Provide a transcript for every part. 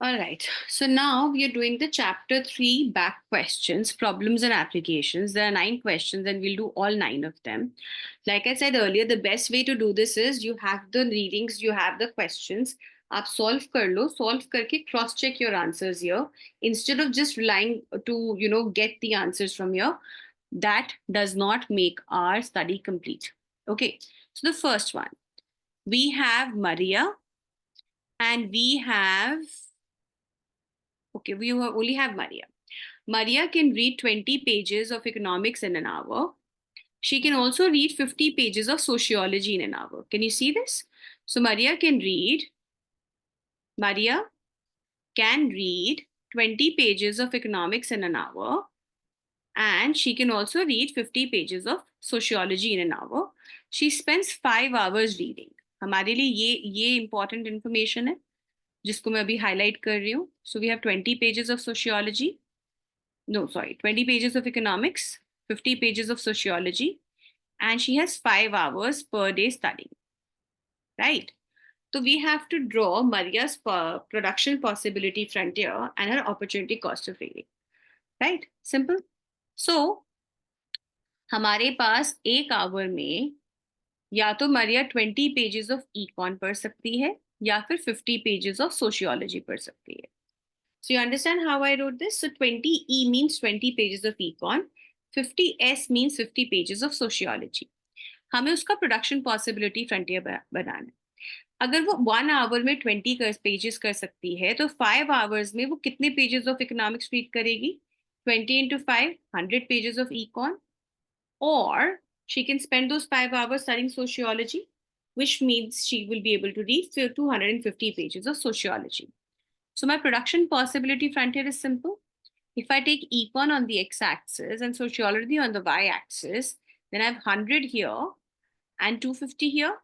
All right. So now we are doing the chapter 3 back questions, problems and applications. There are 9 questions and we'll do all 9 of them. Like I said earlier, the best way to do this is you have the readings, you have the questions. आप solve कर लो, solve करके cross check your answers here instead of just relying to get the answers from here. That does not make our study complete. Okay. So the first one, we have Maria and we have okay, we only have Maria. Maria can read 20 pages of economics in an hour. She can also read 50 pages of sociology in an hour. Can you see this? So Maria can read 20 pages of economics in an hour, and she can also read 50 pages of sociology in an hour. She spends 5 hours reading. हमारे लिए ये important information है जिसको मैं अभी highlight कर रही हूँ. So we have 20 pages of sociology. No, sorry, 20 pages of economics, 50 pages of sociology, and she has 5 hours per day studying, right? So we have to draw Maria's production possibility frontier and her opportunity cost of reading, right? Simple. So हमारे पास एक our में या तो मरिया 20 pages of icon पढ़ सकती है या फिर 50 पेजेस ऑफ सोशियोलॉजी पढ़ सकती है. So you understand how I wrote this? So 20E means 20 pages of econ, 50S means 50 pages of sociology. हमें उसका प्रोडक्शन पॉसिबिलिटी फ्रंटियर बनाना है. अगर वो 1 आवर में 20 पेजेस कर सकती है तो 5 आवर्स में वो कितने पेजेस ऑफ इकोनॉमिक्स रीड करेगी? 20 into 5, 100 pages of econ. Or she can spend those 5 hours studying sociology, which means she will be able to read 250 pages of sociology. So my production possibility frontier is simple. If I take econ on the x-axis and sociology on the y-axis, then I have 100 here and 250 here.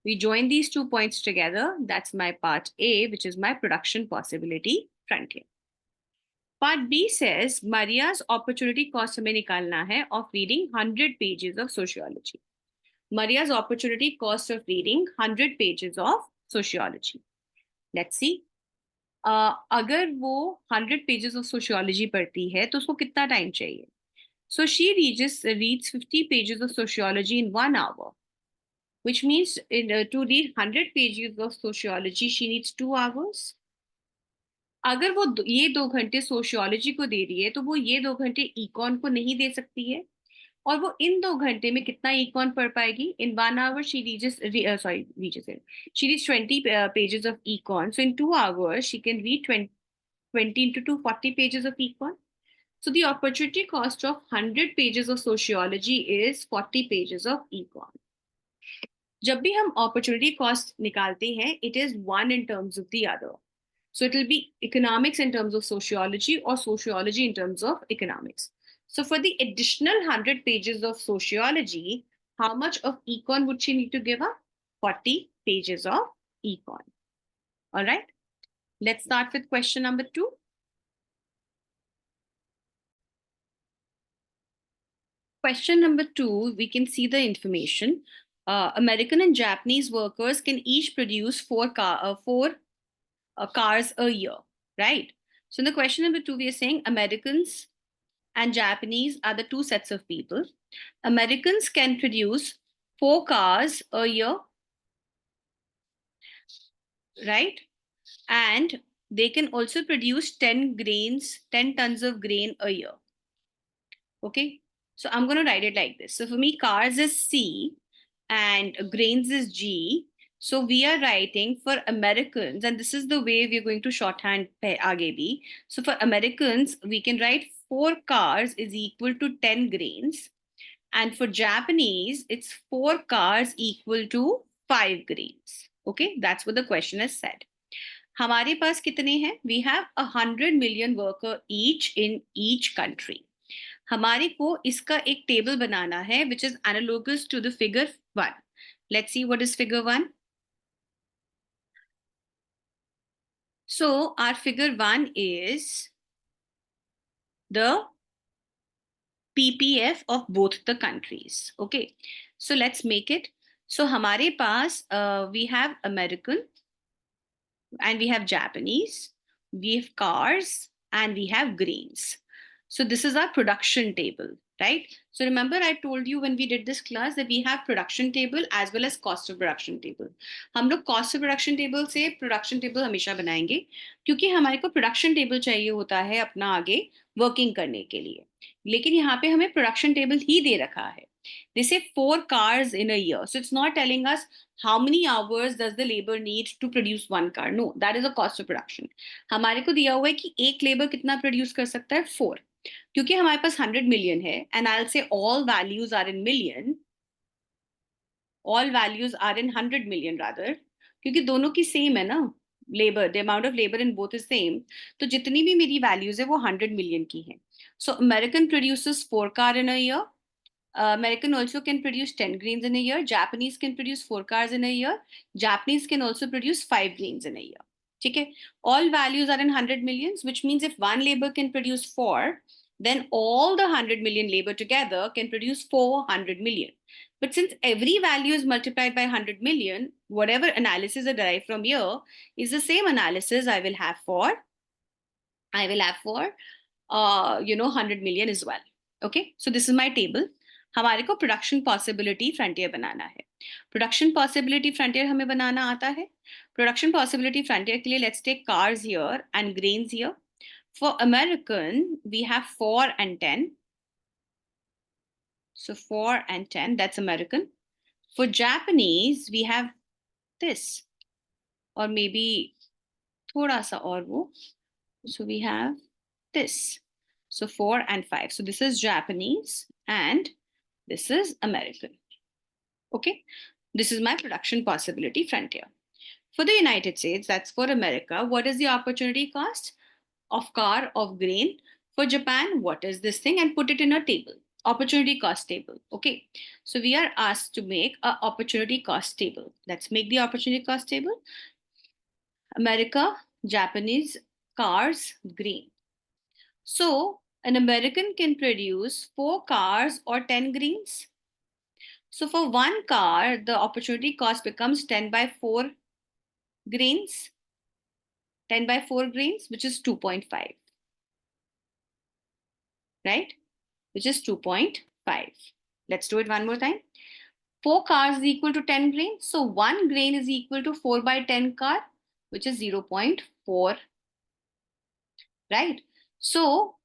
We join these 2 points together. That's my part A, which is my production possibility frontier. Part B says Maria's opportunity cost हमें निकालना है of reading 100 pages of sociology. Maria's opportunity cost of reading 100 pages of sociology. Let's see. अगर वो 100 pages of sociology पढ़ती है तो उसको कितना टाइम चाहिए? So she reads 50 pages of sociology in 1 hour, which means to read 100 pages of sociology she needs 2 hours. अगर वो ये 2 घंटे सोशियोलॉजी को दे रही है तो वो ये 2 घंटे इकॉन को नहीं दे सकती है. और वो इन 2 घंटे में कितना इकॉन पढ़ पाएगी? इन 1 hour she reads 20 pages of econ. So in 2 hours she can read 20 into 2, 40 pages of econ. So the opportunity cost of 100 pages of sociology is 40 pages of econ. जब भी हम opportunity cost निकालते हैं, it is one in terms of the other. So it will be economics in terms of sociology or sociology in terms of economics. So for the additional 100 pages of sociology, how much of econ would she need to give up? 40 pages of econ. All right. Let's start with question number 2. Question number 2, we can see the information. American and Japanese workers can each produce four cars a year, right? So in the question number 2, we are saying Americans and Japanese are the 2 sets of people. Americans can produce 4 cars a year, right? And they can also produce 10 tons of grain a year. Okay, so I'm going to write it like this. So for me, cars is C and grains is G. So we are writing for Americans, and this is the way we're going to shorthand aage bhi. So for Americans, we can write 4 cars is equal to 10 grains. And for Japanese, it's 4 cars equal to 5 grains. Okay, that's what the question has said. हमारे पास कितने हैं? We have 100 million worker each in each country. हमारे को इसका एक table बनाना है which is analogous to the figure 1. Let's see what is figure 1. So our figure 1 is the PPF of both the countries. Okay, so let's make it. So हमारे पास we have American and we have Japanese, we have cars, and we have grains. So this is our production table, right? So remember I told you when we did this class that we have production table as well as cost of production table. हम लोग cost of production table से production table हमेशा बनाएंगे क्योंकि हमारे को production table चाहिए होता है अपना आगे working करने के लिए. लेकिन यहाँ पे हमें production table ही दे रखा है. They say 4 cars in a year. So it's not telling us how many hours does the labor need to produce one car. No, that is a cost of production. हमारे को दिया हुआ है कि एक labour कितना प्रोड्यूस कर सकता है 4 क्योंकि हमारे पास 100 million है and I'll say all values are in million, all values are in 100 million rather क्योंकि दोनों की सेम है ना labour, the amount of labour in both is same, तो जितनी भी मेरी वैल्यूज है वो 100 million की है. सो American produces 4 car in a year. American also can produce 10 grains in a year. Japanese can produce 4 cars in a year. Japanese can also produce 5 grains in a year. Okay? All values are in 100 millions, which means if one labor can produce 4, then all the 100 million labor together can produce 400 million. But since every value is multiplied by 100 million, whatever analysis I derive from here is the same analysis I will have for 100 million as well. Okay, so this is my table. हमारे को production possibility frontier बनाना है. Production possibility frontier हमें बनाना आता है. Production possibility frontier के लिए let's take cars here and grains here. For American we have 4 and 10. So 4 and 10, that's American. For Japanese we have this, or maybe thoda sa aur wo. So we have this. So 4 and 5. So this is Japanese and this is American. Okay, this is my production possibility frontier. For the United States, that's for America, what is the opportunity cost of car, of grain? For Japan, what is this thing? And put it in a table, opportunity cost table. Okay, so we are asked to make a opportunity cost table. Let's make the opportunity cost table. America, Japanese, cars, grain. So an American can produce 4 cars or 10 grains. So for one car, the opportunity cost becomes 10 by 4 grains, 10 by 4 grains, which is 2.5, right? Which is 2.5. Let's do it one more time. 4 cars is equal to 10 grains. So 1 grain is equal to 4 by 10 car, which is 0.4, right? So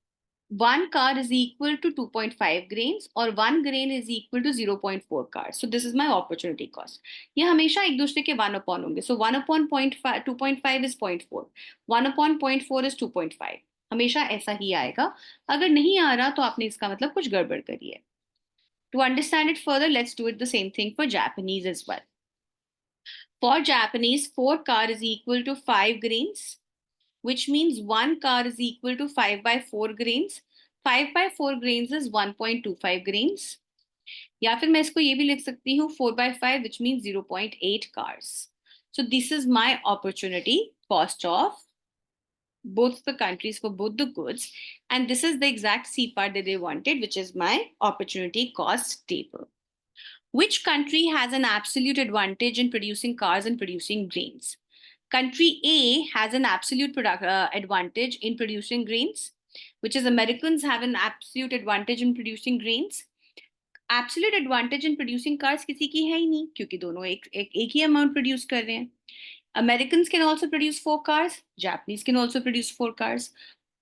1 car is equal to 2.5 grains or 1 grain is equal to 0.4 cars. So this is my opportunity cost. ये हमेशा एक दूसरे के 1 upon होंगे. So 1 upon 0.5, 2.5 is 0.4. 1 upon 0.4 is 2.5. हमेशा ऐसा ही आएगा. अगर नहीं आ रहा तो आपने इसका मतलब कुछ गड़बड़ करी है. To understand it further, let's do it the same thing for Japanese as well. For Japanese, 4 car is equal to 5 grains, which means 1 car is equal to 5 by 4 grains. 5 by 4 grains is 1.25 grains. या फिर मैं इसको ये भी लिख सकती हूँ 4 by 5, which means 0.8 cars. So this is my opportunity cost of both the countries for both the goods. And this is the exact C part that they wanted, which is my opportunity cost table. Which country has an absolute advantage in producing cars and producing grains? Country A has an absolute advantage in producing grains, which is Americans have an absolute advantage in producing grains. Absolute advantage in producing cars किसी की है ही नहीं क्योंकि दोनों एक ही amount produce कर रहे हैं. Americans can also produce 4 cars. Japanese can also produce 4 cars.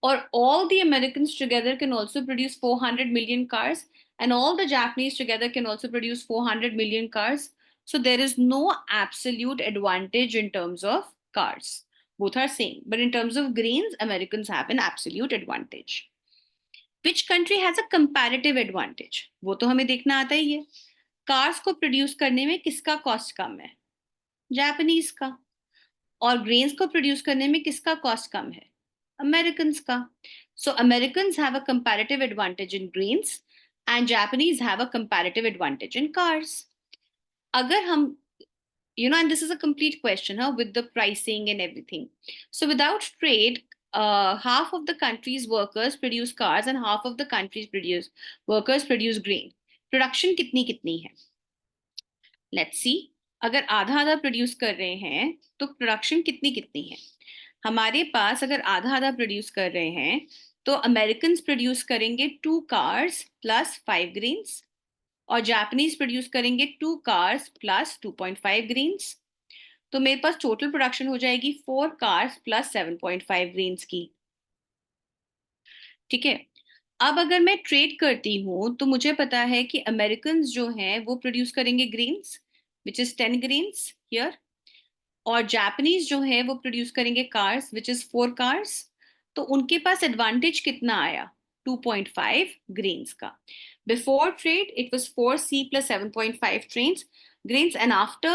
Or all the Americans together can also produce 400 million cars. And all the Japanese together can also produce 400 million cars. So there is no absolute advantage in terms of cars. Both are same. But in terms of grains, Americans have an absolute advantage. Which country has a comparative advantage? वो तो हमें देखना आता ही है. Cars को produce करने में किसका cost कम है? Japanese का. और grains को produce करने में किसका cost कम है? Americans का. So Americans have a comparative advantage in grains and Japanese have a comparative advantage in cars. अगर हम and this is a complete question with the pricing and everything. So without trade, half of the country's workers produce cars and half of the country's workers produce grain. Production कितनी कितनी है? Let's see. अगर आधा आधा produce कर रहे हैं तो प्रोडक्शन कितनी कितनी है? हमारे पास अगर आधा आधा प्रोड्यूस कर रहे हैं तो अमेरिकन प्रोड्यूस करेंगे 2 कार्स प्लस 5 ग्रेन्स, और जापानीज प्रोड्यूस करेंगे 2 कार्स प्लस 2.5 ग्रेन्स। तो मेरे पास टोटल प्रोडक्शन हो जाएगी 4 कार्स प्लस 7.5 ग्रेन्स की। ठीक है। अब अगर मैं ट्रेड करती हूँ तो मुझे पता है कि अमेरिकन जो हैं वो प्रोड्यूस करेंगे grains which is 10 grains here, और जापानीज जो है वो प्रोड्यूस करेंगे कार्स विच इज 4 कार्स। तो उनके पास एडवांटेज कितना आया? 2.5 ग्रेन्स का। Before trade it was 4C plus 7.5 grains, and after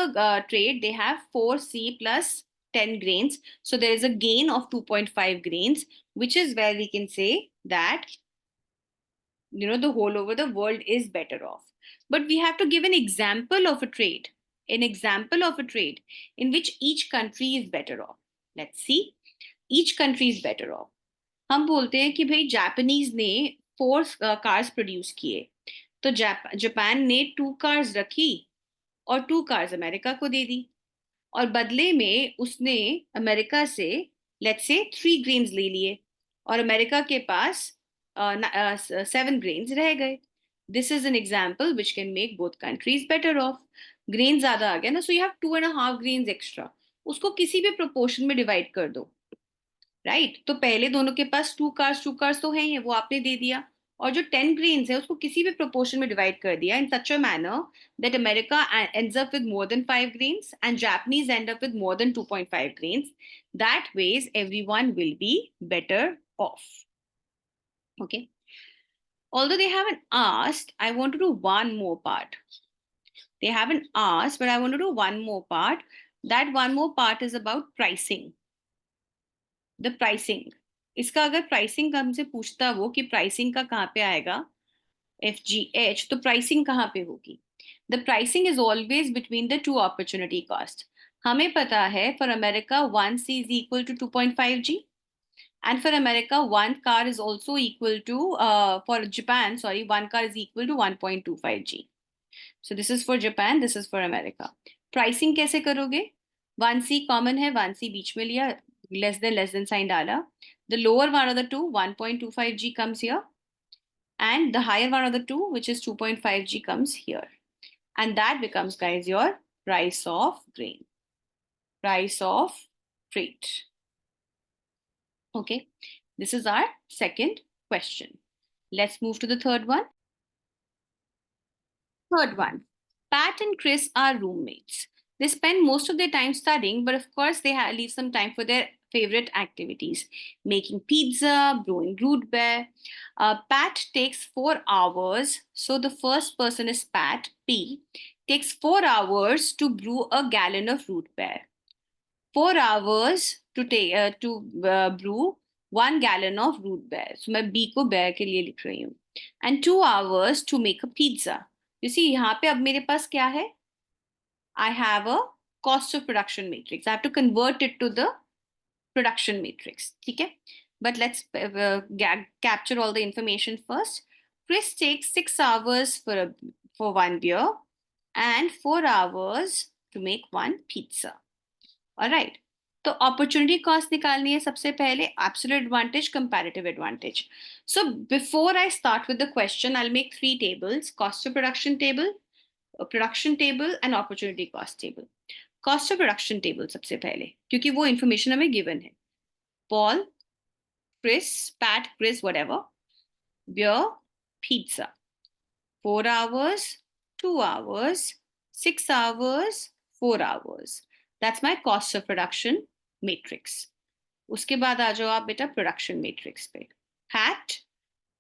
trade they have 4C plus 10 grains. So there is a gain of 2.5 grains, which is where we can say that the whole over the world is better off. But we have to give an example of a trade, in which each country is better off. Let's see. Each country is better off. हम बोलते हैं कि भाई Japanese ने 4 cars produce किए, तो Japan ने 2 cars रखी और 2 कार्स अमेरिका को दे दी, और बदले में उसने अमेरिका से लेट्स से 3 ग्रेन्स ले लिए, और अमेरिका के पास 7 ग्रेन्स रह गए। This is an example which can make both countries better of. Grain ज्यादा आ गया ना, so you have 2.5 grains extra, उसको किसी भी प्रोपोर्शन में डिवाइड कर दो। राइट, तो पहले दोनों के पास 2 कार्स तो है ही है, वो आपने दे दिया, और जो 10 ग्रेन्स है उसको किसी भी प्रोपोर्शन में डिवाइड कर दिया in such a manner that America ends up with more than 5 grains and Japanese end up with more than 2.5 grains. That ways everyone will be better off. Okay. Although they haven't asked, I want to do one more part. They haven't asked, but I want to do one more part. That one more part is about pricing. The pricing. इसका अगर pricing हमसे पूछता वो कि pricing का कहाँ पे आएगा FGH, तो प्राइसिंग कहाँ पे होगी? The pricing is always between the two opportunity cost. हमें पता है for America 1C is equal to 2.5G, and for America 1 car is also equal to for Japan, sorry, 1 car is equal to 1.25G. So this is for Japan, this is for America. Pricing कैसे करोगे? 1C common है, 1C बीच में लिया, less than sign डाला, the lower one of the two 1.25G comes here, and the higher one of the two which is 2.5G comes here, and that becomes, guys, your price of grain, price of freight. Okay, this is our second question. Let's move to the third one. Third one, Pat and Chris are roommates. They spend most of their time studying, but of course they leave some time for their favorite activities, making pizza, brewing root beer. Pat takes 4 hours. So the first person is Pat, P, takes 4 hours to brew a gallon of root beer. 4 hours to brew 1 gallon of root beer. So मैं B को beer के लिए लिख रही हूँ. And 2 hours to make a pizza. You see, यहाँ पे अब मेरे पास क्या है? I have a cost of production matrix. I have to convert it to the production matrix. ठीक है? But let's capture all the information first. Chris takes 6 hours for one beer and 4 hours to make one pizza. All right. तो opportunity cost निकालनी है सबसे पहले, absolute advantage, comparative advantage. So before I start with the question I will make 3 tables: cost of production table, production table and opportunity cost table. Cost of production table सबसे पहले, क्योंकि वो information हमें given है. Paul, Chris, Pat, Chris, whatever, beer, pizza, 4 hours, 2 hours, 6 hours, 4 hours. That's my cost of production matrix. उसके बाद आ जाओ आप बेटा प्रोडक्शन मैट्रिक्स पे. Pat,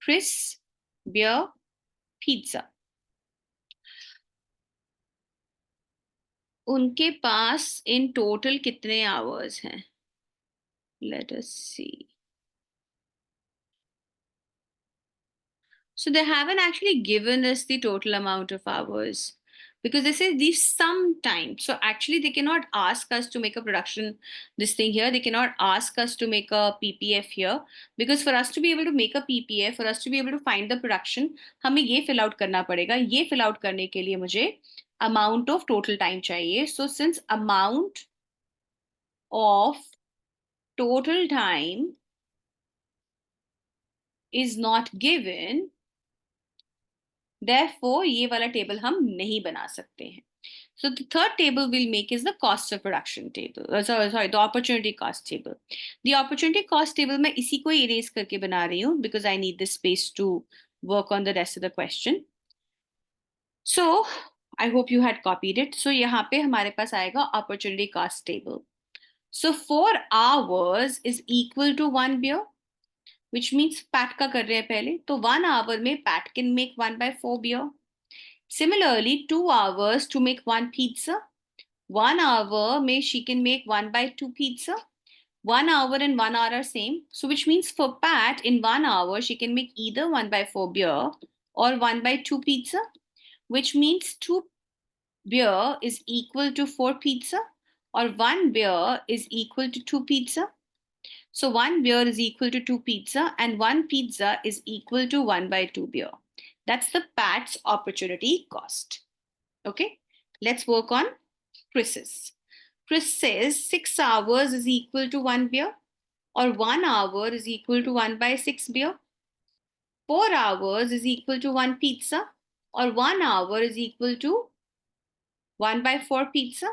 Chris, beer, pizza. उनके पास इन टोटल कितने आवर्स हैं? Let us see. So they haven't actually given us the total amount of hours, because they say these sometime. So actually they cannot ask us to make a production this thing here. They cannot ask us to make a PPF here, because for us to be able to make a PPF, for us to be able to find the production, हमें ये fill out करना पड़ेगा. ये fill out करने के लिए मुझे amount of total time चाहिए. So since amount of total time is not given, therefore ये वाला table हम नहीं बना सकते हैं. So the third table we'll make is the cost of production table. Sorry, the opportunity cost table. The opportunity cost table मैं इसी को erase करके बना रही हूँ because I need this space to work on the rest of the question. So I hope you had copied it. So यहाँ पे हमारे पास आएगा opportunity cost table. So 4 hours is equal to 1 beer, which means Pat का कर रहे हैं पहले. तो 1 hour में Pat can make 1/4 beer. Similarly, 2 hours to make 1 pizza. 1 hour may she can make 1/2 pizza. 1 hour and 1 hour are same. So which means for Pat in 1 hour, she can make either 1/4 beer or 1/2 pizza, which means 2 beer is equal to 4 pizza or 1 beer is equal to 2 pizza. So 1 beer is equal to 2 pizza and 1 pizza is equal to 1/2 beer. That's the Pat's opportunity cost. Okay, let's work on Chris's. Chris says 6 hours is equal to 1 beer or 1 hour is equal to 1/6 beer. 4 hours is equal to 1 pizza or 1 hour is equal to 1/4 pizza.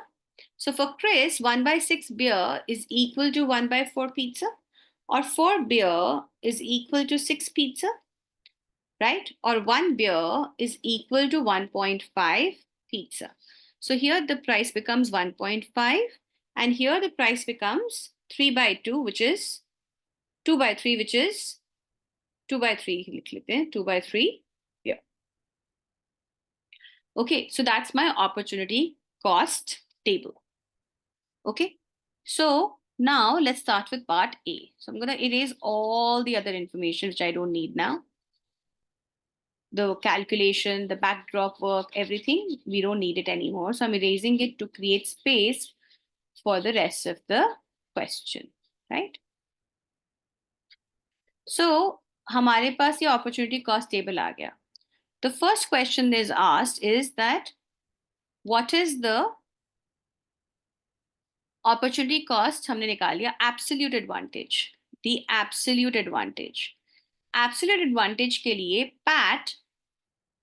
So for Chris, 1/6 beer is equal to 1/4 pizza or 4 beer is equal to 6 pizza, right? Or 1 beer is equal to 1.5 pizza. So here the price becomes 1.5 and here the price becomes 3/2, which is 2/3, which is 2/3. 2/3 here. Okay, so that's my opportunity cost table. Okay, so now let's start with part A. So I'm going to erase all the other information which I don't need now. The calculation, the backdrop work, everything, we don't need it anymore. So I'm erasing it to create space for the rest of the question, right? So हमारे पास ये opportunity cost table आ गया. The first question is asked is that what is the opportunity cost? हमने निकाल लिया absolute advantage. The absolute advantage. Absolute advantage के लिए Pat,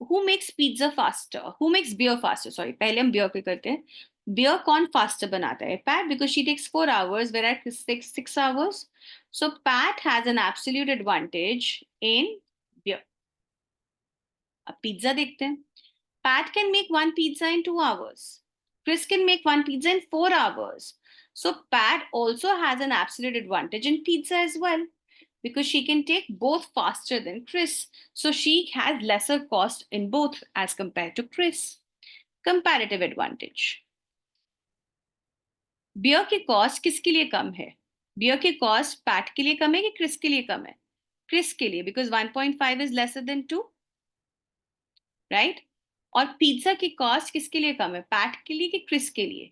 who makes pizza faster? Who makes beer faster? Sorry, पहले हम beer पे करते हैं. Beer कौन faster बनाता है? Pat, because she takes 4 hours, whereas Chris takes 6 hours. So Pat has an absolute advantage in beer. अब pizza देखते हैं. Pat can make 1 pizza in 2 hours. Chris can make 1 pizza in 4 hours. So Pat also has an absolute advantage in pizza as well because she can take both faster than Chris. So she has lesser cost in both as compared to Chris. Comparative advantage. Beer की cost किसके लिए कम है? Beer की cost Pat के लिए कम है कि Chris के लिए कम है? Chris के लिए because 1.5 is lesser than 2, right? और पिज्जा की कॉस्ट किसके लिए कम है? पैट के लिए कि क्रिस के लिए?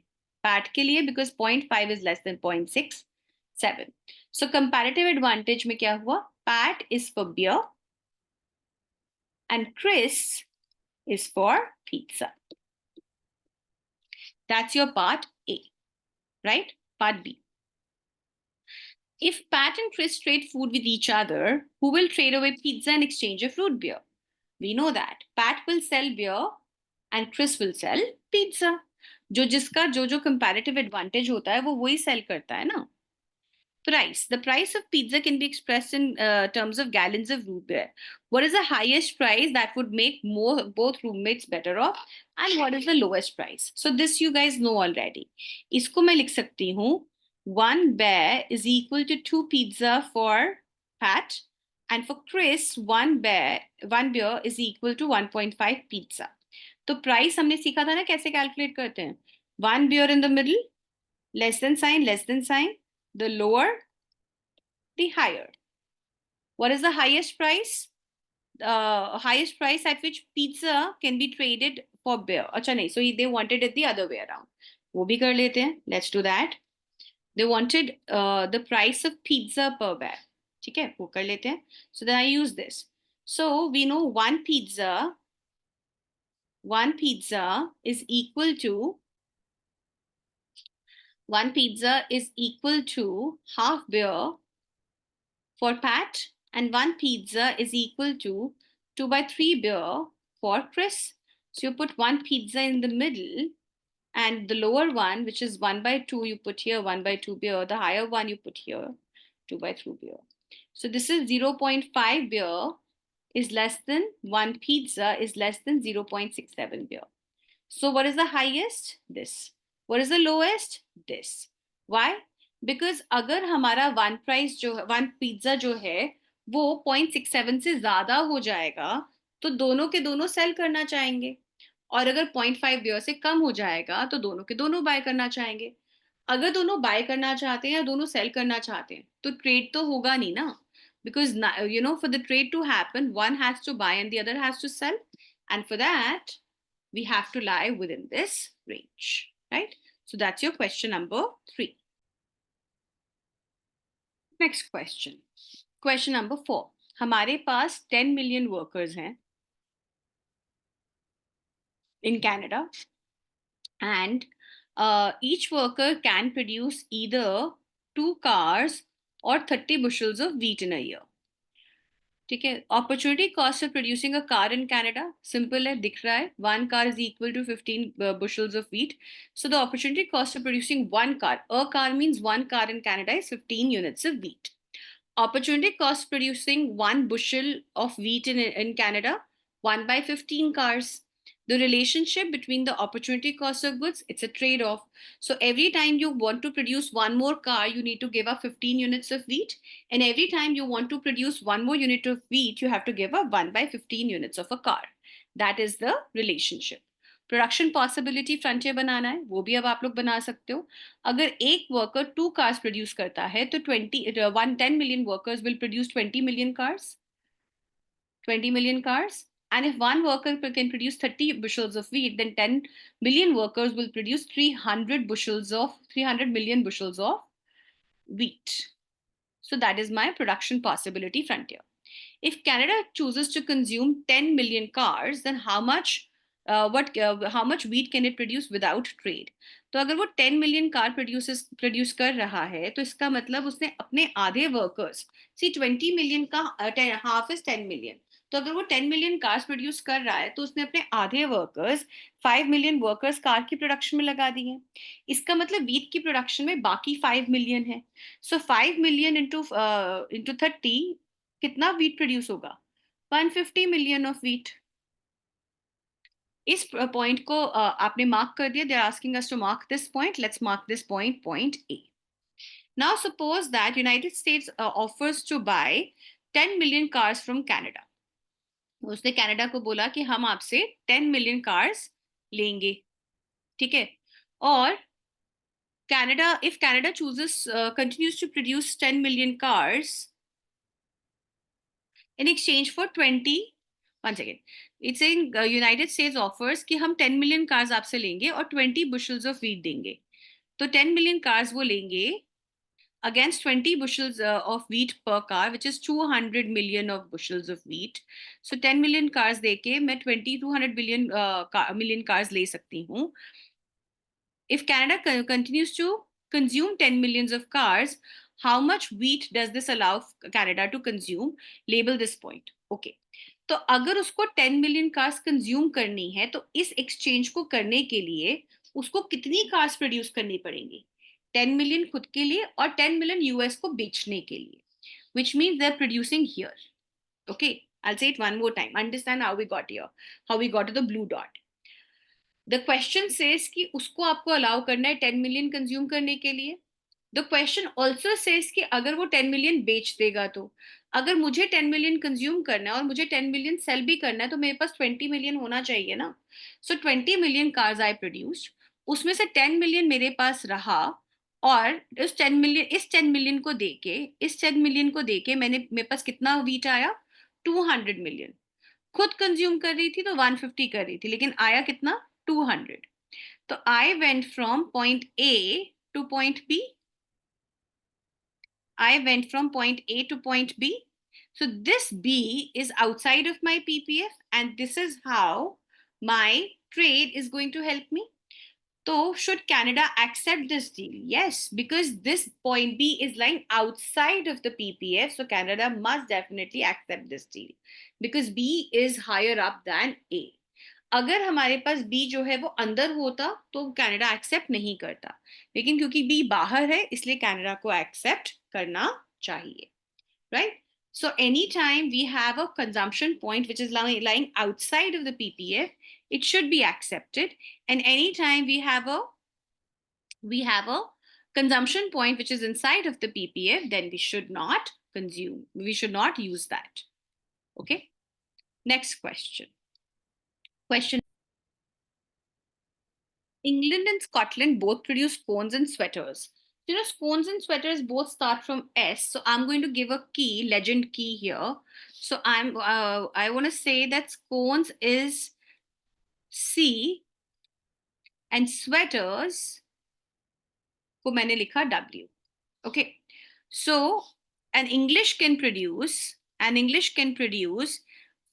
पैट के लिए because 0.5 is less than 0.67. So comparative advantage में क्या हुआ? Pat is for beer and Chris is for pizza. That's your part A, right? Part B. If Pat and Chris trade food with each other, who will trade away pizza in exchange of root beer? We know that Pat will sell beer and Chris will sell pizza. जिसका जो comparative advantage होता है वो वही sell करता है ना. Price. The price of pizza can be expressed in terms of gallons of root beer. What is the highest price that would make both roommates better off? And what is the lowest price? So this you guys know already. इसको मैं लिख सकती हूँ 1 beer is equal to 2 pizza for Pat. And for Chris, 1 beer is equal to 1.5 pizza. तो price हमने सीखा था ना कैसे कैलकुलेट करते हैं. 1 beer in the middle, less than sign, the lower, the higher. What is the highest price? Highest price at which pizza can be traded for beer. अच्छा नहीं, so they wanted it the other way around. वो भी कर लेते हैं. Let's do that. They wanted the price of pizza per beer. ठीक है, वो कर लेते हैं. So then I use this. So we know 1 pizza one pizza is equal to half beer for Pat, and one pizza is equal to 2/3 beer for Chris. So you put one pizza in the middle, and the lower one, which is 1/2, you put here 1/2 beer. The higher one you put here 2/3 beer. So this is 0.5 beer is less than one pizza is less than 0.67 beer. So what is the highest? This. What is the lowest? This. Why? Because अगर हमारा one pizza जो है वो 0.67 से ज्यादा हो जाएगा तो दोनों के दोनों सेल करना चाहेंगे, और अगर 0.5 बियर से कम हो जाएगा तो दोनों के दोनों बाय करना चाहेंगे। अगर दोनों बाय करना चाहते हैं या दोनों सेल करना चाहते हैं तो ट्रेड तो होगा नहीं ना, because for the trade to happen one has to buy and the other has to sell, and for that we have to lie within this range, right? So that's your question number 3. Next question. Question number 4. हमारे पास 10 million workers हैं in Canada, and each worker can produce either 2 cars or 30 bushels of wheat in a year. ठीक है, opportunity cost of producing a car in Canada simple है, दिख रहा है, 1 car is equal to 15 bushels of wheat. So the opportunity cost of producing one car, a car means 1 car in Canada, is 15 units of wheat. Opportunity cost producing 1 bushel of wheat in Canada, 1/15 cars. The relationship between the opportunity cost of goods, it's a trade-off. So every time you want to produce one more car, you need to give up 15 units of wheat. And every time you want to produce one more unit of wheat, you have to give up 1/15 units of a car. That is the relationship. Production possibility frontier बनाना है, वो भी अब आप लोग बना सकते हो। अगर एक वर्कर 2 कार्स प्रोड्यूस करता है तो 10 million workers will produce 20 million cars. 20 million cars. And if one worker can produce 30 bushels of wheat, then 10 million workers will produce 300 million bushels of wheat. So that is my production possibility frontier. If Canada chooses to consume 10 million cars, then how much wheat can it produce without trade? तो अगर वो 10 million car produce कर रहा है तो इसका मतलब उसने अपने आधे workers, see 20 million का half is 10 million, तो अगर वो 10 million cars produce कर रहा है तो उसने अपने आधे workers 5 million workers कार की प्रोडक्शन में लगा दिए। इसका मतलब wheat की प्रोडक्शन में बाकी 5 million है। So 5 million into 30 कितना wheat प्रोड्यूस होगा? 150 million of wheat. इस पॉइंट को आपने मार्क कर दिया. They are asking us to mark this point. Let's mark this point, point A. Now suppose that United States offers to buy 10 million cars from Canada. उसने Canada को बोला कि हम आपसे 10 million cars लेंगे, ठीक है? और Canada, if Canada continues to produce 10 million cars in exchange for 20, one second, it's saying United States offers कि हम 10 million cars आपसे लेंगे और 20 bushels of wheat देंगे. तो 10 million cars वो लेंगे against 20 bushels of wheat per car, which is 200 million of bushels of wheat. So 10 million cars देके मैं 200 million cars ले सकती हूँ. If Canada continues to consume 10 millions of cars, how much wheat does this allow Canada to consume? Label this point. Okay. तो अगर उसको 10 million cars consume करनी है तो इस एक्सचेंज को करने के लिए उसको कितनी कार्स प्रोड्यूस करनी पड़ेंगी? 10 मिलियन खुद के लिए और 10 मिलियन यूएस को बेचने के लिए, which means they're producing here. Okay, I'll say it one more time. Understand how we got here, how we got to the blue dot. The question says कि उसको आपको अलाउ करना है 10 मिलियन कंज्यूम करने के लिए. The question also says कि अगर वो 10 मिलियन बेच देगा तो अगर मुझे 10 मिलियन कंज्यूम करना है और मुझे 10 मिलियन सेल भी करना है तो मेरे पास 20 मिलियन होना चाहिए ना. सो 20 मिलियन कार्स आई प्रोड्यूस्ड, उसमें से 10 मिलियन मेरे पास रहा और इस 10 मिलियन को देके मेरे पास कितना वीट आया? 200 मिलियन. खुद कंज्यूम कर रही थी तो 150 कर रही थी, लेकिन आया कितना? 200. तो I went from point A to point B. I went from point A to point B. So this B is outside of my PPF, and this is how my trade is going to help me. So, should Canada accept this deal? Yes, because this point B is lying outside of the PPF. So, Canada must definitely accept this deal because B is higher up than A. अगर हमारे पास B जो है वो अंदर होता तो Canada accept नहीं करता, लेकिन क्योंकि B बाहर है इसलिए कनाडा को एक्सेप्ट करना चाहिए, right? So anytime we have a consumption point which is lying outside of the PPF, it should be accepted. And anytime we have a consumption point which is inside of the PPF, then we should not consume. We should not use that. Okay. Next question. England and Scotland both produce scones and sweaters. You know, scones and sweaters both start from S. So I'm going to give a key, legend key here. So I want to say that scones is C and sweaters को मैंने लिखा W. Okay. So an English can produce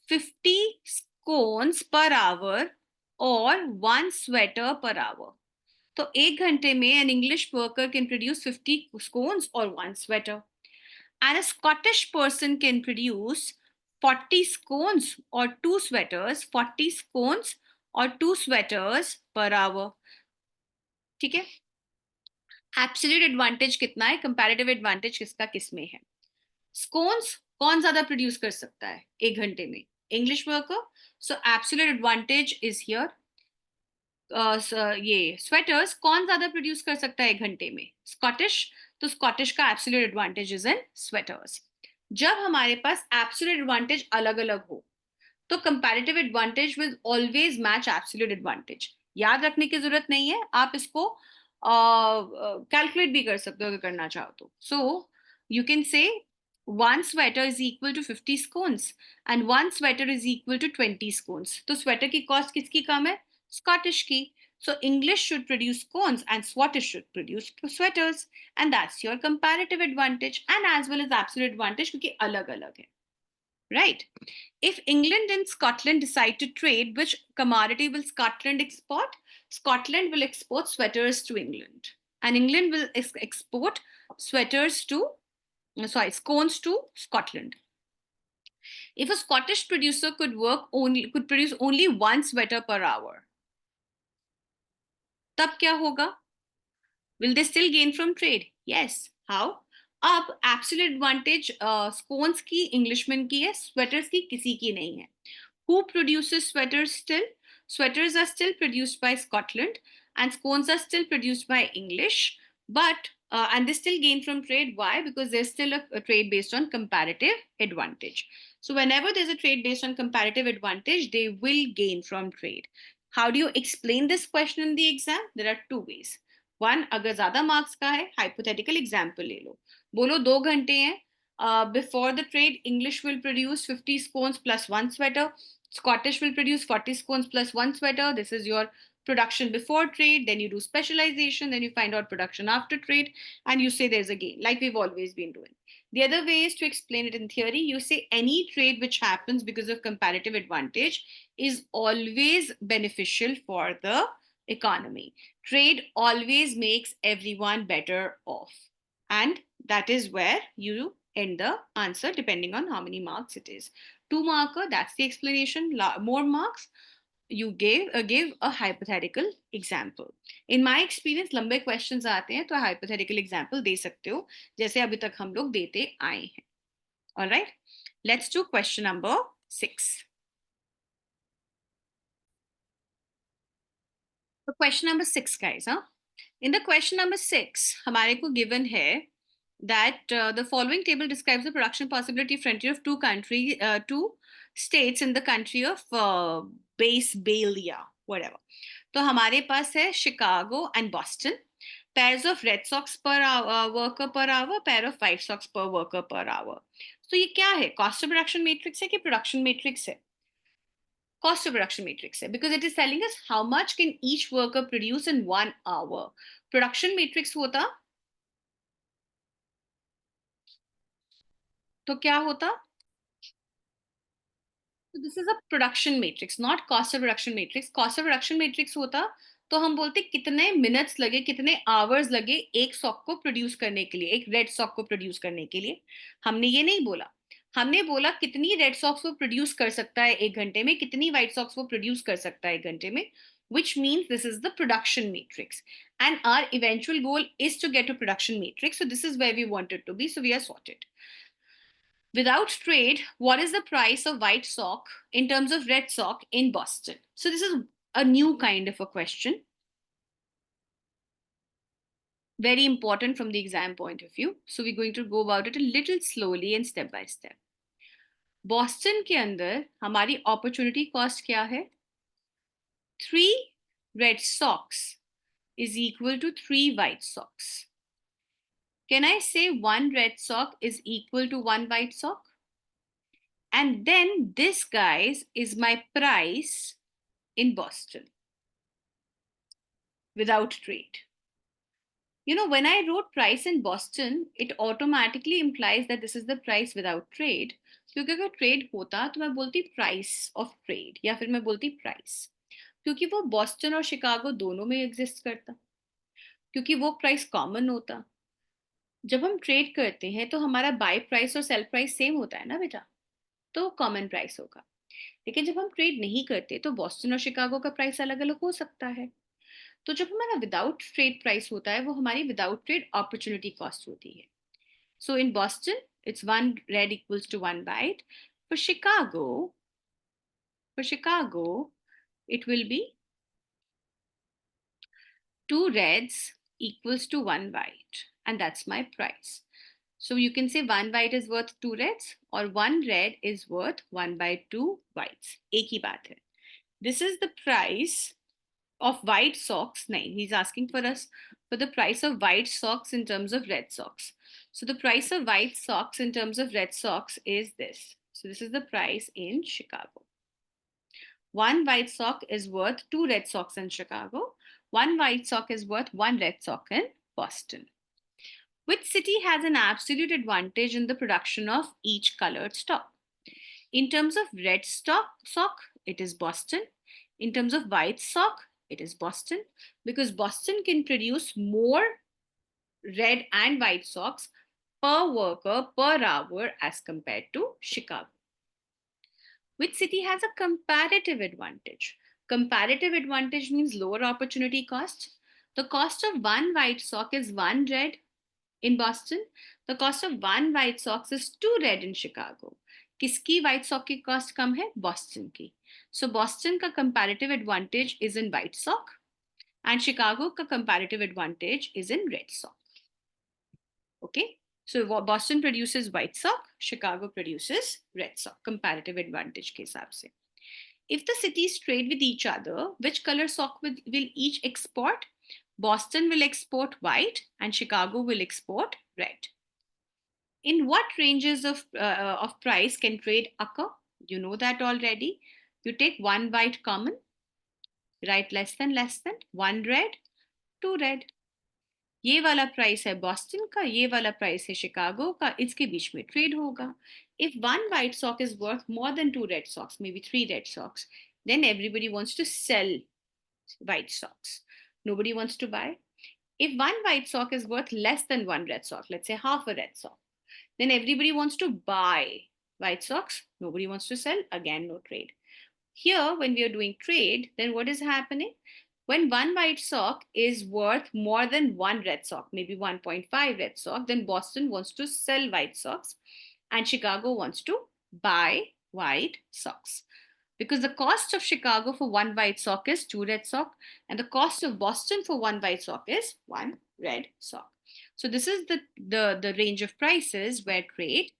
50 scones per hour or one sweater per hour. तो 1 घंटे में an English worker can produce 50 scones or one sweater. And a Scottish person can produce 40 scones or two sweaters, 40 scones or two sweaters per hour. ठीक है? Absolute advantage कितना है, comparative advantage किसका किस में है? स्कोन्स कौन ज्यादा प्रोड्यूस कर सकता है 1 घंटे में? English worker. So absolute advantage is here. ये स्वेटर्स कौन ज्यादा प्रोड्यूस कर सकता है 1 घंटे में? स्कॉटिश. तो स्कॉटिश का absolute advantage is in sweaters. जब हमारे पास एब्सोल्यूट एडवांटेज अलग अलग हो तो comparative advantage will always match absolute advantage. याद रखने की जरूरत नहीं है, आप इसको कैलकुलेट भी कर सकते हो अगर करना चाहो तो. So you can say one sweater is equal to 50 scones and one sweater is equal to 20 scones. तो स्वेटर की कॉस्ट किसकी कम है? स्कॉटिश की. So English should produce scones and Scottish should produce sweaters, and that's your comparative advantage and as well as absolute advantage क्योंकि अलग अलग है, right? If England and Scotland decide to trade, which commodity will Scotland export? Scotland will export sweaters to England, and England will export sweaters to, scones to Scotland. If a Scottish producer could produce only one sweater per hour, तब क्या होगा? Will they still gain from trade? Yes. How? अब absolute advantage स्कोन्स की Englishman की है, sweaters की किसी की नहीं है. Who produces sweaters still? Sweaters are still produced by Scotland and scones are still produced by English, but and they still gain from trade. Why? Because there's still a trade based on comparative advantage. So whenever there's a trade based on comparative advantage, they will gain from trade. How do you explain this question in the exam? There are two ways. One, अगर ज्यादा marks का है, hypothetical example ले लो. बोलो 2 घंटे हैं. Before the trade, English will produce 50 scones plus one sweater. Scottish will produce 40 scones plus one sweater. This is your production before trade. Then you do specialization. Then you find out production after trade. And you say there's a gain, like we've always been doing. The other way is to explain it in theory. You say any trade which happens because of comparative advantage is always beneficial for the economy. Trade always makes everyone better off. And that is where you end the answer depending on how many marks it is. 2 marker, that's the explanation. More marks, you give a hypothetical example. In my experience, लंबे questions आते हैं तो hypothetical example दे सकते हो जैसे अभी तक हम लोग देते आए हैं. All right, let's do question number 6. So question number 6, guys. In the question number 6, हमारे को given है that the following table describes the production possibility frontier of two states in the country of Basebalia, whatever. तो हमारे पास है Chicago and Boston. Pairs of Red Sox per hour, worker per hour, pair of White Sox per worker per hour. So ये क्या है? Cost of production matrix है कि production matrix है? Cost of production matrix है, because it is telling us how much can each worker produce in 1 hour. Production matrix होता तो क्या होता? So this is a production matrix, not cost of production matrix. Cost of production matrix होता तो हम बोलते कितने मिनट्स लगे, कितने आवर्स लगे एक सॉक को प्रोड्यूस करने के लिए, एक रेड सॉक को प्रोड्यूस करने के लिए. हमने ये नहीं बोला. हमने बोला कितनी रेड सॉक्स वो प्रोड्यूस कर सकता है एक घंटे में, कितनी व्हाइट सॉक्स वो प्रोड्यूस कर सकता है एक घंटे में, which means this is the production matrix. And our eventual goal is to get a production matrix. So this is where we want it to be. So we are sorted. Without trade, what is the price of white sock in terms of red sock in Boston? So this is a new kind of a question. Very important from the exam point of view. So we're going to go about it a little slowly and step by step. Boston के अंदर हमारी opportunity cost क्या है? 3 red socks is equal to 3 white socks. Can I say 1 red sock is equal to 1 white sock? And then this, guys, is my price in Boston without trade. You know, when I wrote price in Boston, it automatically implies that this is the price without trade. क्योंकि अगर trade होता तो मैं बोलती price of trade या फिर मैं बोलती प्राइस, क्योंकि वो बॉस्टन और शिकागो दोनों में एग्जिस्ट करता, क्योंकि वो प्राइस कॉमन होता. जब हम ट्रेड करते हैं तो हमारा बाय प्राइस और सेल प्राइस सेम होता है ना बेटा, तो कॉमन प्राइस होगा. लेकिन जब हम ट्रेड नहीं करते तो बॉस्टन और शिकागो का प्राइस अलग अलग हो सकता है. तो जब हमारा विदाउट ट्रेड प्राइस होता है वो हमारी विदाउट ट्रेड अपॉर्चुनिटी कॉस्ट होती है. सो in Boston it's 1 red equals to 1 white. For Chicago, it will be 2 reds equals to 1 white, and that's my price. So you can say 1 white is worth 2 reds or 1 red is worth 1 by 2 whites. एक ही बात है. This is the price of white socks. No, he's asking for us for the price of white socks in terms of red socks. So the price of white socks in terms of red socks is this. So this is the price in Chicago. 1 white sock is worth 2 red socks in Chicago. 1 white sock is worth 1 red sock in Boston. Which city has an absolute advantage in the production of each colored stock? In terms of red sock, it is Boston. In terms of white sock, it is Boston, because Boston can produce more red and white socks per worker per hour as compared to Chicago. Which city has a comparative advantage? Comparative advantage means lower opportunity cost. The cost of 1 white sock is 1 red in Boston. The cost of 1 white sock is 2 red in Chicago. किसकी white sock की cost कम है? Boston की. So Boston का comparative advantage is in white sock and Chicago का comparative advantage is in red sock. Okay, so Boston produces white sock, Chicago produces red sock, comparative advantage के हिसाब से. If the cities trade with each other, which color sock will each export? Boston will export white and Chicago will export red. In what ranges of price can trade occur? You know that already. You take 1 white common, write less than, 1 red, 2 red. ये वाला price है Boston का, ये वाला price है Chicago का, इसके बीच में ट्रेड होगा. If 1 white sock is worth more than 2 red socks, maybe 3 red socks, then everybody wants to sell white socks. Nobody wants to buy. If 1 white sock is worth less than 1 red sock, let's say half a red sock, then everybody wants to buy white socks. Nobody wants to sell. Again, no trade. Here, when we are doing trade, then what is happening? When 1 white sock is worth more than 1 red sock, maybe 1.5 red sock, then Boston wants to sell white socks and Chicago wants to buy white socks. Because the cost of Chicago for 1 white sock is 2 red sock and the cost of Boston for 1 white sock is 1 red sock. So this is the range of prices where trade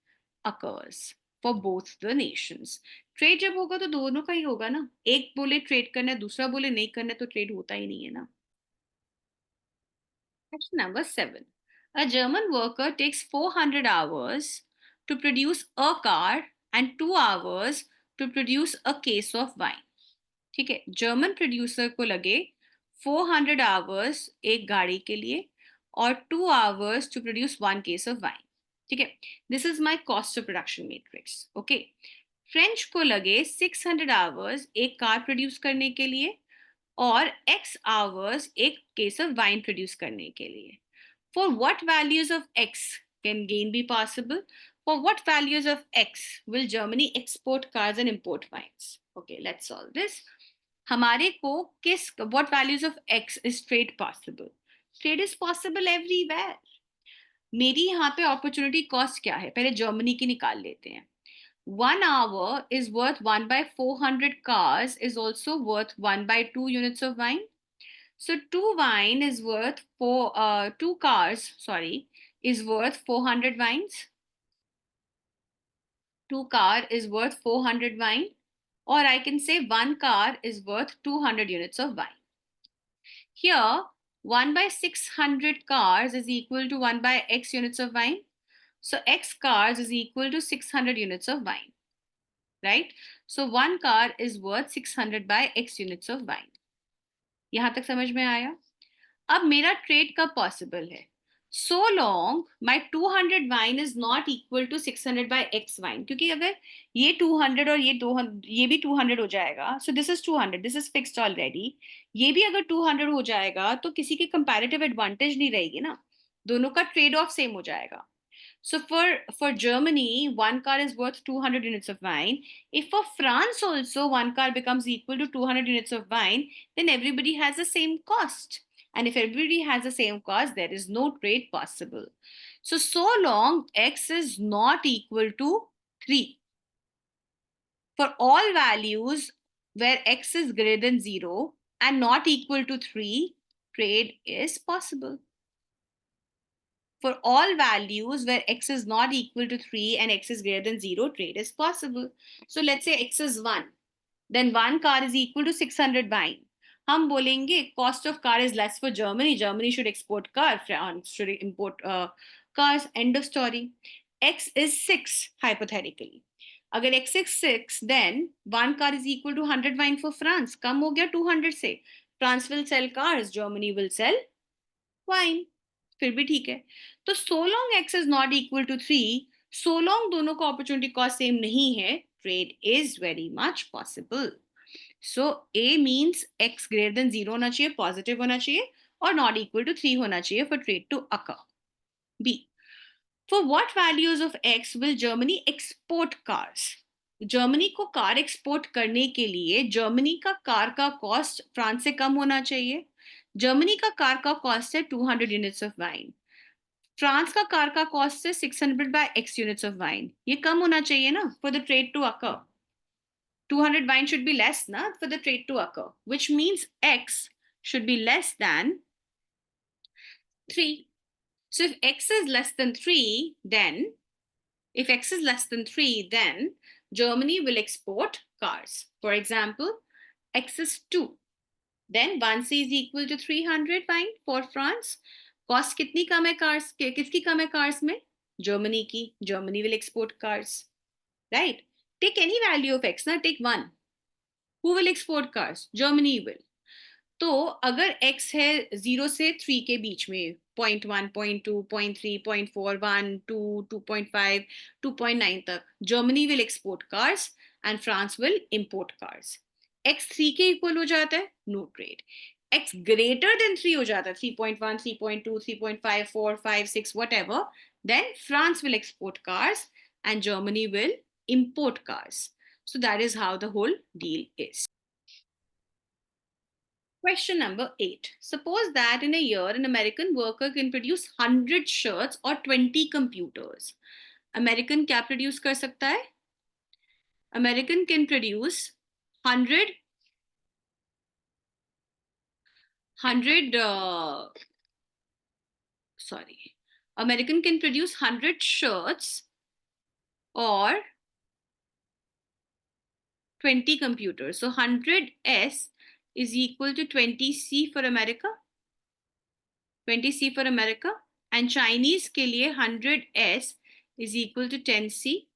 occurs for both the nations. Trade जब होगा तो दोनों का ही होगा ना. एक बोले trade करना है, दूसरा बोले नहीं करना, तो ट्रेड होता ही नहीं है ना. Question number 7. A German worker takes 400 hours to produce a car and 2 hours to produce a case of wine. ठीक है, जर्मन प्रोड्यूसर को लगे 400 hours एक गाड़ी के लिए और 2 hours to produce 1 case of wine. ठीक है, this is my cost of production matrix. Okay, French को लगे 600 आवर्स एक कार प्रोड्यूस करने के लिए और x आवर्स एक केस ऑफ वाइन प्रोड्यूस करने के लिए. For what values of x can gain be possible? For what values of x will Germany export cars and import wines? Okay, let's solve this. हमारे को किस what values of x is trade possible? Trade is possible everywhere. मेरी यहाँ पे opportunity cost क्या है? पहले Germany की निकाल लेते हैं. 1 hour is worth 1 by 400 cars is also worth 1 by 2 units of wine. So two cars, sorry, is worth 400 wines. 2 car is worth 400 wine, or I can say 1 car is worth 200 units of wine. Here, 1 by 600 cars is equal to 1 by x units of wine. So x cars is equal to 600 units of wine, right? So 1 car is worth 600 by x units of wine. यहाँ तक समझ में आया? अब मेरा trade कब possible है? So long my 200 wine is not equal to 600 by x wine, क्योंकि अगर ये 200 और ये भी 200 हो जाएगा, so this is 200, this is fixed already. ये भी अगर 200 हो जाएगा तो किसी की कंपैरेटिव एडवांटेज नहीं रहेगी ना, दोनों का ट्रेड ऑफ सेम हो जाएगा. So for Germany, 1 car is worth 200 units of wine. If for France also 1 car becomes equal to 200 units of wine, then everybody has the same cost. And if everybody has the same cost, there is no trade possible. So long x is not equal to 3. For all values where x is greater than 0 and not equal to 3, trade is possible. For all values where x is not equal to 3 and x is greater than 0, trade is possible. So let's say x is 1. Then 1 car is equal to 600 wine. हम बोलेंगे cost of car is less for Germany. Germany should export car. France should import cars. End of story. X is 6 hypothetically. अगर x is 6, then 1 car is equal to 100 wine for France. कम हो गया 200 से. France will sell cars. Germany will sell wine. फिर भी ठीक है. तो so long x is not equal to 3, so long दोनों का opportunity cost same नहीं है, trade is very much possible. So A means x greater than 0 होना चाहिए, positive होना चाहिए, और not equal to 3 होना चाहिए for trade to occur. B. For what values of x will Germany export cars? Germany को कार एक्सपोर्ट करने के लिए जर्मनी का कार का कॉस्ट फ्रांस से कम होना चाहिए. जर्मनी का कार का कॉस्ट है 200 यूनिट्स ऑफ वाइन. फ्रांस का कार का कॉस्ट है 600 by x units of wine. ये कम होना चाहिए ना for the trade to occur. 200 wine should be less na for the trade to occur, which means x should be less than 3. So if x is less than 3, then if x is less than 3, then Germany will export cars. For example, x is 2. Then 1c is equal to 300 wine for France. Cost कितनी कम है cars के, किसकी कम है cars में? Germany की. Germany will export cars, right? Take any value of x ना, take 1. Who will export cars? Germany will. तो अगर x है 0 से 3 के बीच में 0.1, 0.2, 0.3, 0.4, 1, 2, 2.5, 2.9 तक, Germany will export cars and France will import cars. x 3 के इक्वल हो जाता है, no trade. x greater than 3 हो जाता है, 3.1, 3.2, 3.5, 4, 5, 6, whatever, then France will export cars and Germany will import cars. So that is how the whole deal is. Question number 8. Suppose that in a year, an American worker can produce 100 shirts or 20 computers. American क्या produce कर सकता है? American can produce 100 American can produce 100 shirts or 20 computers. So 100S is equal to 20C for America. 20C for America. And Chinese के लिए 100S is equal to 10C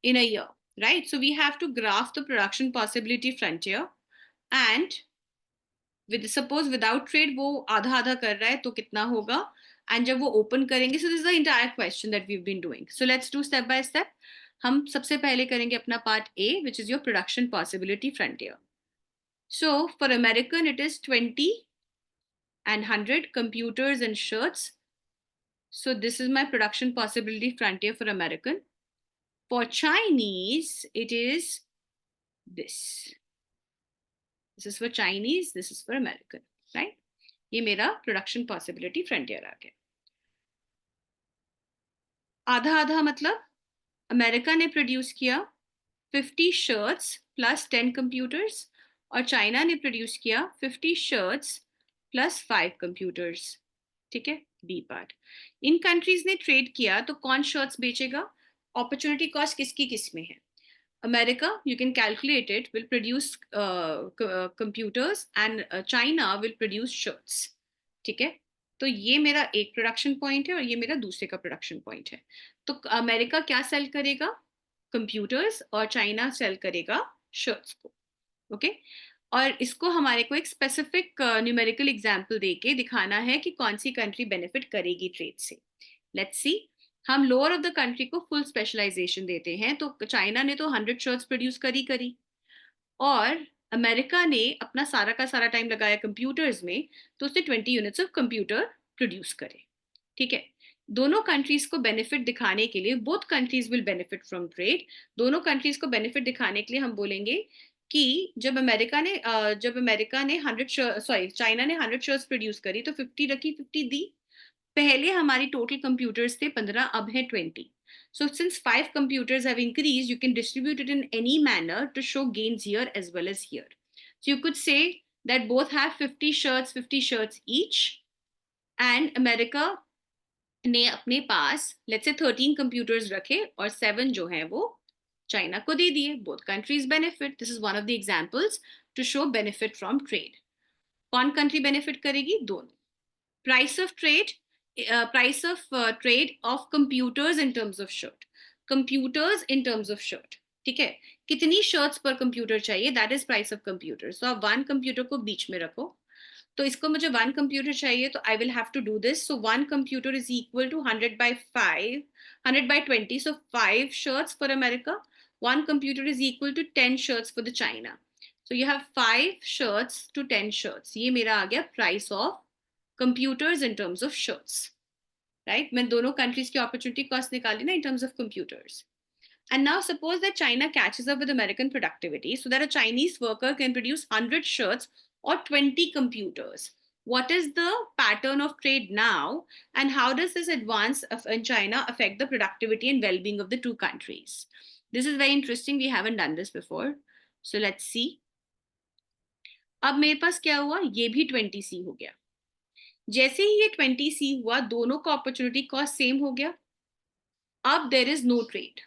in a year, right? So we have to graph the production possibility frontier, and with suppose without trade वो आधा आधा कर रहा है तो कितना होगा, and जब वो open करेंगे, so this is the entire question that we've been doing. So let's do step by step. हम सबसे पहले करेंगे अपना part A, which is your production possibility frontier. So for American it is 20 and 100 computers and shirts. So this is my production possibility frontier for American. For Chinese, it is this. This is for Chinese, this is for American, right? ये मेरा production possibility frontier आ गया. आधा आधा मतलब America ने produce किया 50 shirts plus 10 computers और China ने प्रोड्यूस किया 50 शर्ट्स प्लस 5 कंप्यूटर्स. ठीक है, बी पार्ट. इन कंट्रीज ने ट्रेड किया तो कौन शर्ट्स बेचेगा? अपॉर्चुनिटी कॉस्ट किसकी किस में है? America, you can calculate it, will produce computers and China will produce shirts. ठीक है, तो ये मेरा एक प्रोडक्शन पॉइंट है और ये मेरा दूसरे का प्रोडक्शन पॉइंट है. तो अमेरिका क्या सेल करेगा? कंप्यूटर्स, और चाइना सेल करेगा शर्ट्स को. ओके, और इसको हमारे को एक स्पेसिफिक न्यूमेरिकल एग्जांपल देके दिखाना है कि कौन सी कंट्री बेनिफिट करेगी ट्रेड से. Let's see. हम लोअर ऑफ द कंट्री को फुल स्पेशलाइजेशन देते हैं, तो चाइना ने तो 100 शर्ट्स प्रोड्यूस करी और अमेरिका ने अपना सारा का सारा टाइम लगाया कंप्यूटर्स में, तो उसने 20 यूनिट्स ऑफ कंप्यूटर प्रोड्यूस करे. ठीक है, दोनों कंट्रीज को बेनिफिट दिखाने के लिए, both countries will benefit from trade. दोनों कंट्रीज को बेनिफिट दिखाने के लिए हम बोलेंगे कि जब अमेरिका ने 100 सॉरी चाइना ने 100 शर्ट्स प्रोड्यूस करी तो 50 रखी, 50 दी. पहले हमारी टोटल कंप्यूटर्स थे 15, अब है 20. So since 5 computers have increased, you can distribute it in any manner to show gains here as well as here. So you could say that both have 50 shirts each, and America ने अपने पास let's say 13 computers रखे और 7 जो हैं वो China को दे दिए. Both countries benefit. This is one of the examples to show benefit from trade. कौन कंट्री बेनिफिट करेगी? दोनों. Price of trade, trade of computers in terms of shirt. Computers in terms of shirt. ठीक है, कितनी shirts पर computer चाहिए, that is price of computer. So आप 1 computer को बीच में रखो, तो इसको मुझे 1 कंप्यूटर चाहिए, तो I will have to do this. So 1 computer is equal to 100 by 5, 100 by 20, so 5 shirts for America. 1 computer is equal to 10 shirts for the China. So you have 5 shirts to 10 shirts. ये मेरा आ गया price of computers in terms of shirts, right? मैं दोनों countries की opportunity cost निकाली ना in terms of computers. And now suppose that China catches up with American productivity so that a Chinese worker can produce 100 shirts or 20 computers. What is the pattern of trade now, and how does this advance in China affect the productivity and well-being of the two countries? This is very interesting. We haven't done this before. So let's see. अब मेरे पास क्या हुआ? ये भी 20C हो गया. जैसे ही ये 20C हुआ, दोनों का अपॉर्चुनिटी कॉस्ट सेम हो गया. अब there is no trade.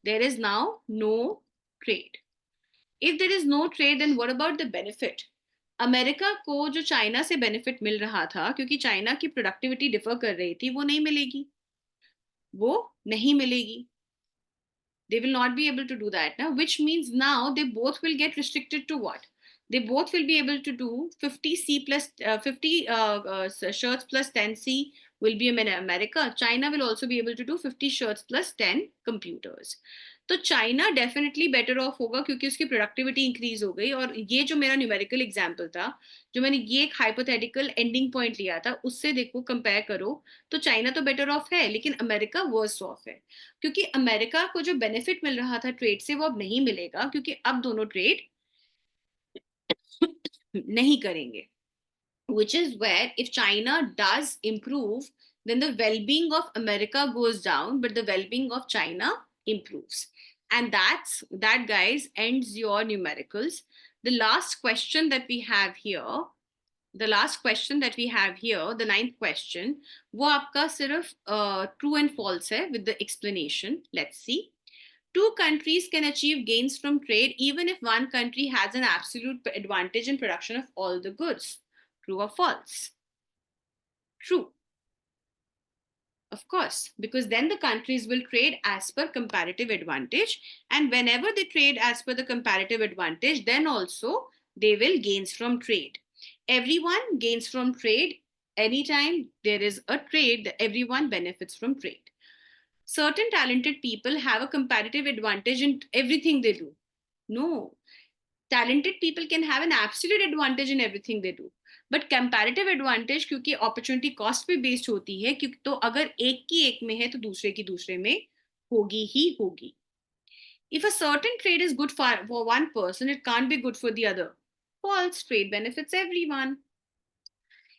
There is now no trade. If there is no trade, then what about the benefit? America को जो चाइना से बेनिफिट मिल रहा था, क्योंकि चाइना की प्रोडक्टिविटी डिफर कर रही थी, वो नहीं मिलेगी. वो नहीं मिलेगी. They will not be able to do that now, which means now they both will get restricted to what? They both will be able to do 50C plus 50 shirts plus 10C will be in America. China will also be able to do 50 shirts plus 10 computers. तो China definitely better of होगा क्योंकि उसकी productivity increase हो गई. और ये जो मेरा न्यूमेरिकल एग्जांपल था, जो मैंने ये एक हाइपोथेटिकल एंडिंग पॉइंट लिया था, उससे देखो कंपेयर करो, तो चाइना तो बेटर ऑफ है, लेकिन अमेरिका वर्स्ट ऑफ है. क्योंकि अमेरिका को जो बेनिफिट मिल रहा था ट्रेड से, वो अब नहीं मिलेगा, क्योंकि अब दोनों ट्रेड नहीं करेंगे. Which is where if China does improve, then the well-being of America goes down, but the well-being of China improves. And that, guys, ends your numericals. The last question that we have here, the ninth question, वो आपका सिर्फ true and false है with the explanation. Let's see. 2 countries can achieve gains from trade even if one country has an absolute advantage in production of all the goods. True or false? True. Of course, because then the countries will trade as per comparative advantage, and whenever they trade as per the comparative advantage, then also they will gains from trade. Everyone gains from trade. Anytime there is a trade, everyone benefits from trade. certain talented people have a comparative advantage in everything they do. No, talented people can have an absolute advantage in everything they do, but comparative advantage क्योंकि opportunity cost पे based होती है, क्योंकि तो अगर एक की एक में है तो दूसरे की दूसरे में होगी ही होगी. If a certain trade is good for one person, it can't be good for the other. False. Trade benefits everyone.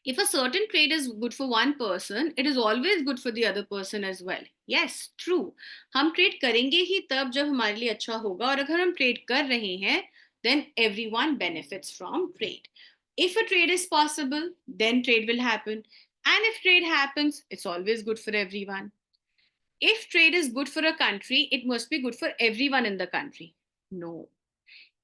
If a certain trade is good for one person, it is always good for the other person as well. Yes, true. हम trade करेंगे ही तब जब हमारे लिए अच्छा होगा, और अगर हम ट्रेड कर रहे हैं, then everyone benefits from trade. If a trade is possible, then trade will happen. And if trade happens, it's always good for everyone. If trade is good for a country, it must be good for everyone in the country. No.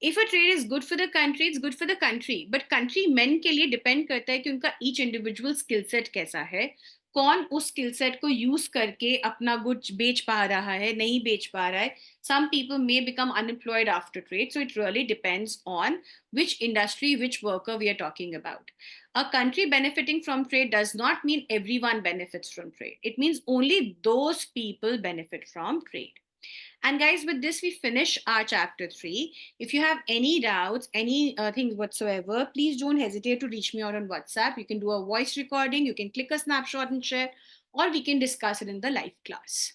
If a trade is good for the country, it's good for the country. But country men के लिए depend करता है कि उनका each individual skill set कैसा है, कौन उस skill set को use करके अपना goods बेच पा रहा है, नहीं बेच पा रहा है. Some people may become unemployed after trade, so it really depends on which industry, which worker we are talking about. A country benefiting from trade does not mean everyone benefits from trade. It means only those people benefit from trade. And guys, with this, we finish our chapter 3. If you have any doubts, any things whatsoever, please don't hesitate to reach me out on WhatsApp. You can do a voice recording, you can click a snapshot and share, or we can discuss it in the live class.